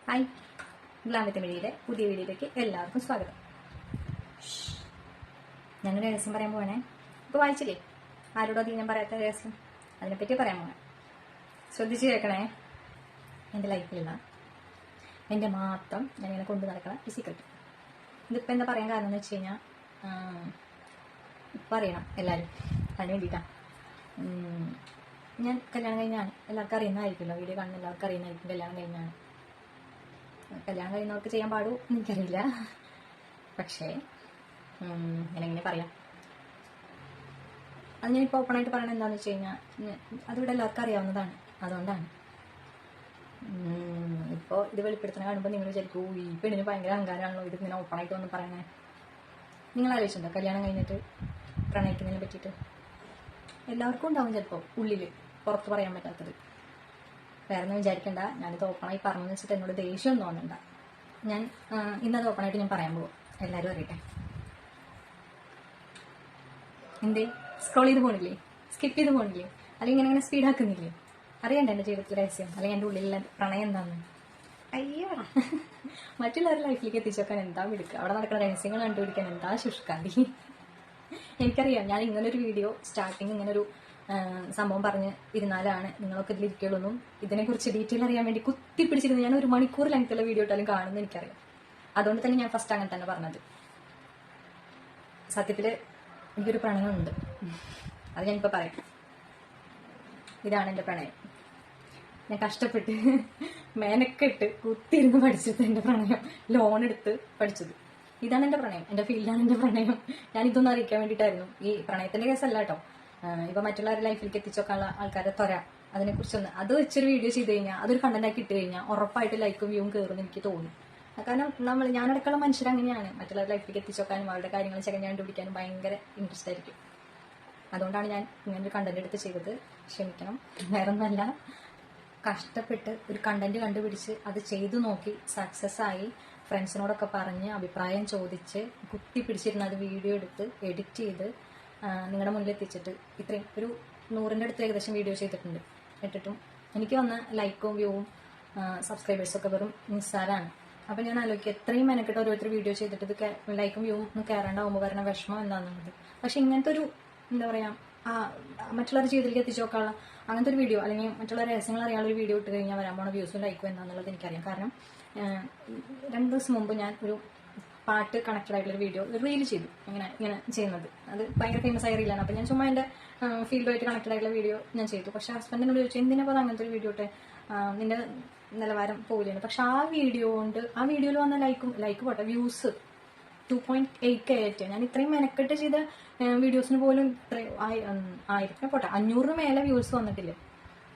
Hi, ഗ്ലാമിത്തെ മിഴിയിലെ പുതിയ വീഡിയോയിലേക്ക് എല്ലാവർക്കും സ്വാഗതം. ഞാനൊരു രഹസ്യം പറയാൻ പോകണേ. ഇപ്പോൾ വായിച്ചില്ലേ ആരോടോ അധികം പറയാത്ത രഹസ്യം, അതിനെപ്പറ്റി പറയാൻ പോകണേ. ശ്രദ്ധിച്ച് കേൾക്കണേ. എൻ്റെ ലൈഫിലുള്ള എൻ്റെ മാത്രം ഞാനിങ്ങനെ കൊണ്ടു നടക്കുന്ന ഒരു സീക്രട്ട്. ഇതിപ്പോൾ എന്താ പറയാൻ കാരണം എന്ന് വെച്ച് കഴിഞ്ഞാൽ ഇപ്പം അറിയണം എല്ലാവരും. അതിന് വേണ്ടിയിട്ടാണ്. ഞാൻ കല്യാണം കഴിഞ്ഞാണ്. എല്ലാവർക്കും അറിയുന്നതായിരിക്കുമല്ലോ, വീഡിയോ കാണുന്ന എല്ലാവർക്കും അറിയുന്നതായിരിക്കും കല്യാണം കഴിഞ്ഞാണ്. കല്യാണം കഴിയുന്നവർക്ക് ചെയ്യാൻ പാടുമോ എനിക്കറിയില്ല, പക്ഷേ ഞാനെങ്ങനെ പറയാം. അത് ഞാനിപ്പോൾ ഓപ്പണായിട്ട് പറയണത് എന്താണെന്ന് വെച്ച് കഴിഞ്ഞാൽ അതിവിടെ എല്ലാവർക്കും അറിയാവുന്നതാണ്. അതുകൊണ്ടാണ് ഇപ്പോൾ ഇത് വെളിപ്പെടുത്തണ കാണുമ്പോൾ നിങ്ങൾ വിചാരിക്കും, ഈ പെണ്ണിന് ഭയങ്കര അഹങ്കാരമാണല്ലോ ഇത് ഇങ്ങനെ ഓപ്പണായിട്ട് ഒന്ന് പറയണേ. നിങ്ങൾ ആലോചിച്ചിട്ടുണ്ടോ കല്യാണം കഴിഞ്ഞിട്ട് പ്രണയിക്കുന്നതിനെ പറ്റിയിട്ട്? എല്ലാവർക്കും ഉണ്ടാവും ചിലപ്പോൾ ഉള്ളിൽ പുറത്ത് പറയാൻ പറ്റാത്തത്. വേറെ ഒന്നും വിചാരിക്കണ്ട, ഞാനിത് ഓപ്പണായി പറഞ്ഞു വെച്ചിട്ട് എന്നോട് ദേഷ്യം തോന്നണ്ട. ഞാൻ ഇന്നത് ഓപ്പണായിട്ട് ഞാൻ പറയാൻ പോകും, എല്ലാവരും അറിയട്ടെ. എന്തേ സ്ക്രോൾ ചെയ്ത് പോകണില്ലേ, സ്കിപ്പ് ചെയ്ത് പോകണില്ലേ, അല്ലെങ്കിൽ ഇങ്ങനെ സ്പീഡാക്കുന്നില്ലേ? അറിയണ്ട എൻ്റെ ജീവിതത്തിൽ രഹസ്യം, അല്ലെങ്കിൽ എൻ്റെ ഉള്ളിലുള്ള പ്രണയം എന്താണെന്ന്? അയ്യോ, മറ്റുള്ളവരുടെ ലൈഫിലേക്ക് എത്തിച്ചേക്കാൻ എന്താ എടുക്കുക, അവിടെ നടക്കുന്ന രഹസ്യങ്ങൾ കണ്ടുപിടിക്കാൻ എന്താ ശുഷ്കാന്തി. എനിക്കറിയാം, ഞാൻ ഇങ്ങനൊരു വീഡിയോ സ്റ്റാർട്ടിങ് ഇങ്ങനൊരു സംഭവം പറഞ്ഞ് ഇരുന്നാലാണ് നിങ്ങളൊക്കെ ഇതിലിരിക്കുള്ളൂ. ഇതിനെക്കുറിച്ച് ഡീറ്റെയിൽ അറിയാൻ വേണ്ടി കുത്തിപ്പിടിച്ചിരുന്നു ഞാൻ 1 മണിക്കൂർ ലെങ്ത്തുള്ള വീഡിയോ ഇട്ടാലും കാണുമെന്ന് എനിക്കറിയാം. അതുകൊണ്ട് തന്നെ ഞാൻ ഫസ്റ്റ് അങ്ങനെ തന്നെ പറഞ്ഞത്. സത്യത്തിൽ എനിക്കൊരു പ്രണയമുണ്ട്, അത് ഞാനിപ്പോൾ പറയാം. ഇതാണ് എൻ്റെ പ്രണയം. ഞാൻ കഷ്ടപ്പെട്ട് മേനക്കെട്ട് കുത്തിയിരുന്ന് പഠിച്ചത് എൻ്റെ പ്രണയം, ലോൺ എടുത്ത് പഠിച്ചത്. ഇതാണ് എൻ്റെ പ്രണയം, എൻ്റെ ഫീൽഡാണ് എൻ്റെ പ്രണയം. ഞാൻ ഇതൊന്നും അറിയിക്കാൻ വേണ്ടിയിട്ടായിരുന്നു. ഈ പ്രണയത്തിൻ്റെ കേസല്ല കേട്ടോ. ഇപ്പൊ മറ്റുള്ളവരുടെ ലൈഫിലേക്ക് എത്തിച്ചോക്കാനുള്ള ആൾക്കാരെ തൊര, അതിനെക്കുറിച്ചൊന്ന് അത് വെച്ചൊരു വീഡിയോ ചെയ്ത് കഴിഞ്ഞാൽ, അതൊരു കണ്ടന്റാക്കി ഇട്ട് കഴിഞ്ഞാൽ ഉറപ്പായിട്ട് ലൈക്കും വ്യൂവും കയറുമെന്ന് എനിക്ക് തോന്നി. കാരണം ഞാനടക്കമുള്ള മനുഷ്യരങ്ങനെയാണ്. മറ്റുള്ളവരുടെ ലൈഫിലേക്ക് എത്തിച്ചോക്കാനും അവരുടെ കാര്യങ്ങൾ ചകഞ്ഞ് കണ്ടുപിടിക്കാനും ഭയങ്കര ഇൻട്രസ്റ്റ് ആയിരിക്കും. അതുകൊണ്ടാണ് ഞാൻ ഇങ്ങനൊരു കണ്ടന്റ് എടുത്ത് ചെയ്തത്. ക്ഷമിക്കണം, വേറൊന്നല്ല. കഷ്ടപ്പെട്ട് ഒരു കണ്ടന്റ് കണ്ടുപിടിച്ച് അത് ചെയ്തു നോക്കി സക്സസ് ആയി ഫ്രണ്ട്സിനോടൊക്കെ പറഞ്ഞ് അഭിപ്രായം ചോദിച്ച് കുത്തിപ്പിടിച്ചിരുന്ന് അത് വീഡിയോ എടുത്ത് എഡിറ്റ് ചെയ്ത് നിങ്ങളുടെ മുന്നിൽ എത്തിച്ചിട്ട് ഇത്രയും ഒരു 100ന്റെ അടുത്ത് ഏകദേശം വീഡിയോ ചെയ്തിട്ടുണ്ട്. ഇട്ടിട്ടും എനിക്ക് വന്ന ലൈക്കും വ്യൂവും സബ്സ്ക്രൈബേഴ്സൊക്കെ വെറും നിസ്സാരമാണ്. അപ്പം ഞാൻ ആലോചിക്കുക, എത്രയും മെനക്കെട്ട് ഓരോരുത്തർ വീഡിയോ ചെയ്തിട്ട് ഇത് ലൈക്കും വ്യൂവും ഒന്ന് കയറാണ്ടാവുമ്പോൾ വരുന്ന വിഷമം എന്താണെന്നുള്ളത്. പക്ഷെ ഇങ്ങനത്തെ ഒരു എന്താ പറയുക, മറ്റുള്ളവരുടെ ജീവിതത്തിലേക്ക് എത്തിച്ചു നോക്കാനുള്ള അങ്ങനത്തെ ഒരു വീഡിയോ, അല്ലെങ്കിൽ മറ്റുള്ള രഹസ്യങ്ങൾ അറിയാനുള്ള ഒരു വീഡിയോ ഇട്ട് കഴിഞ്ഞാൽ വരാൻ പോണ വ്യൂസും ലൈക്കും എന്താണെന്നുള്ളത് എനിക്കറിയാം. കാരണം 2 ദിവസം മുമ്പ് ഞാൻ ഒരു പാട്ട് കണക്റ്റഡ് ആയിട്ടുള്ള വീഡിയോ റീൽ ചെയ്തു. ഇങ്ങനെ ചെയ്യുന്നത് അത് ഭയങ്കര ഫേമസ് ആയ റീലാണ്. അപ്പം ഞാൻ ചുമ്മാ എൻ്റെ ഫീൽഡുമായിട്ട് കണക്റ്റഡ് ആയിട്ടുള്ള വീഡിയോ ഞാൻ ചെയ്തു. പക്ഷെ ഹസ്ബൻഡിനോട് ചോദിച്ചു, എന്തിനാ അങ്ങനത്തെ ഒരു വീഡിയോ ഇട്ടെ, നിന്റെ നിലവാരം പോവില്ലാണ്. പക്ഷെ ആ വീഡിയോ കൊണ്ട് ആ വീഡിയോയിൽ വന്ന ലൈക്ക് പോട്ടെ, വ്യൂസ് 2.8K ആയിട്ട്. ഞാൻ ഇത്രയും മെനക്കെട്ട് ചെയ്ത വീഡിയോസിന് പോലും ഇത്രയും 1000 പോട്ടെ 500 മേലെ വ്യൂസ് വന്നിട്ടില്ല.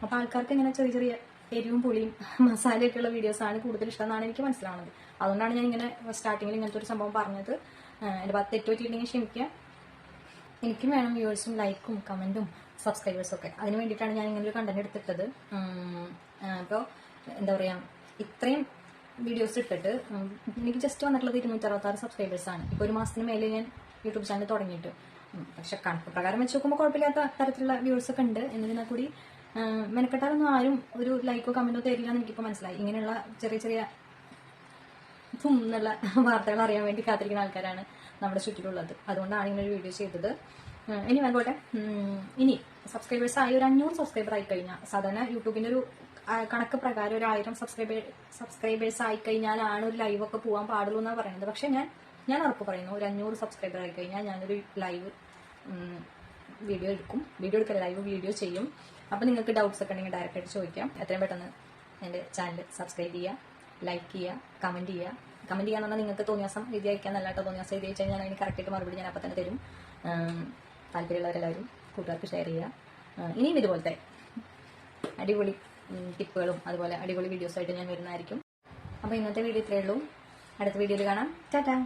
അപ്പം ആൾക്കാർക്ക് ഇങ്ങനെ ചെറിയ ചെറിയ എരിവും പുളിയും മസാലയൊക്കെയുള്ള വീഡിയോസാണ് കൂടുതൽ ഇഷ്ടം എന്നാണ് എനിക്ക് മനസ്സിലാവുന്നത്. അതുകൊണ്ടാണ് ഞാൻ ഇങ്ങനെ സ്റ്റാർട്ടിങ്ങിൽ ഇങ്ങനത്തെ ഒരു സംഭവം പറഞ്ഞത്. എൻ്റെ ഭാഗത്ത് തെറ്റുപറ്റിയിട്ടുണ്ടെങ്കിൽ ക്ഷമിക്കുക. എനിക്കും വേണം വ്യൂവേഴ്സും ലൈക്കും കമൻറ്റും സബ്സ്ക്രൈബേഴ്സും ഒക്കെ. അതിന് വേണ്ടിയിട്ടാണ് ഞാൻ ഇങ്ങനെ ഒരു കണ്ടന്റ് എടുത്തിട്ടത്. അപ്പോൾ എന്താ പറയുക, ഇത്രയും വീഡിയോസ് ഇട്ടിട്ട് എനിക്ക് ജസ്റ്റ് വന്നിട്ടുള്ളത് 266 സബ്സ്ക്രൈബേഴ്സാണ്. ഇപ്പോൾ 1 മാസത്തിന് മേലെ ഞാൻ യൂട്യൂബ് ചാനൽ തുടങ്ങിയിട്ട്. പക്ഷെ കണക്ക് പ്രകാരം വെച്ച് നോക്കുമ്പോൾ കുഴപ്പമില്ലാത്ത തരത്തിലുള്ള വ്യൂവേഴ്സൊക്കെ ഉണ്ട്. എന്നതിനാൽ കൂടി മെനക്കെട്ടാലൊന്നും ആരും ഒരു ലൈക്കോ കമൻറ്റോ തരില്ല എന്ന് എനിക്കിപ്പോൾ മനസ്സിലായി. ഇങ്ങനെയുള്ള ചെറിയ ചെറിയ എന്നുള്ള വാർത്തകൾ അറിയാൻ വേണ്ടി കാത്തിരിക്കുന്ന ആൾക്കാരാണ് നമ്മുടെ ചുറ്റിലുള്ളത്. അതുകൊണ്ടാണ് ഇങ്ങനെ ഒരു വീഡിയോ ചെയ്തത്. ഇനി വേണ്ടോട്ടെ, ഇനി സബ്സ്ക്രൈബേഴ്സ് ആയി ഒരു 500 സബ്സ്ക്രൈബർ ആയി കഴിഞ്ഞാൽ, സാധാരണ യൂട്യൂബിൻ്റെ ഒരു കണക്ക് പ്രകാരം ഒരു 1000 സബ്സ്ക്രൈബേഴ്സ് ആയി കഴിഞ്ഞാലാണ് ഒരു ലൈവൊക്കെ പോകാൻ പാടുള്ളൂ എന്നാണ് പറയുന്നത്. പക്ഷെ ഞാൻ ഉറപ്പ് പറയുന്നു, ഒരു 500 സബ്സ്ക്രൈബർ ആയി കഴിഞ്ഞാൽ ഞാനൊരു ലൈവ് വീഡിയോ എടുക്കല ലൈവ് വീഡിയോ ചെയ്യും. അപ്പോൾ നിങ്ങൾക്ക് ഡൗട്ട്സ് ഒക്കെ ഉണ്ടെങ്കിൽ ഡയറക്റ്റായിട്ട് ചോദിക്കാം. എത്രയും പെട്ടെന്ന് എൻ്റെ ചാനൽ സബ്സ്ക്രൈബ് ചെയ്യുക, ലൈക്ക് ചെയ്യുക, കമൻറ്റ് ചെയ്യുക. കമൻറ്റ് ചെയ്യാന്ന് പറഞ്ഞാൽ നിങ്ങൾക്ക് തോന്നിയാസം എഴുതി അയക്കാന്നല്ല കേട്ടോ. തോന്നിയാസം എഴുതി അയച്ചാൽ ഞാൻ അതിന് കറക്റ്റായിട്ട് മറുപടി ഞാൻ അപ്പം തന്നെ തരും. താല്പര്യമുള്ളവരെല്ലാവരും കൂട്ടുകാർക്ക് ഷെയർ ചെയ്യുക. ഇനിയും ഇതുപോലത്തെ അടിപൊളി ടിപ്പുകളും അതുപോലെ അടിപൊളി വീഡിയോസായിട്ട് ഞാൻ വരുന്നതായിരിക്കും. അപ്പോൾ ഇന്നത്തെ വീഡിയോ ഇത്രയേ ഉള്ളൂ. അടുത്ത വീഡിയോയിൽ കാണാം. ടാറ്റാ.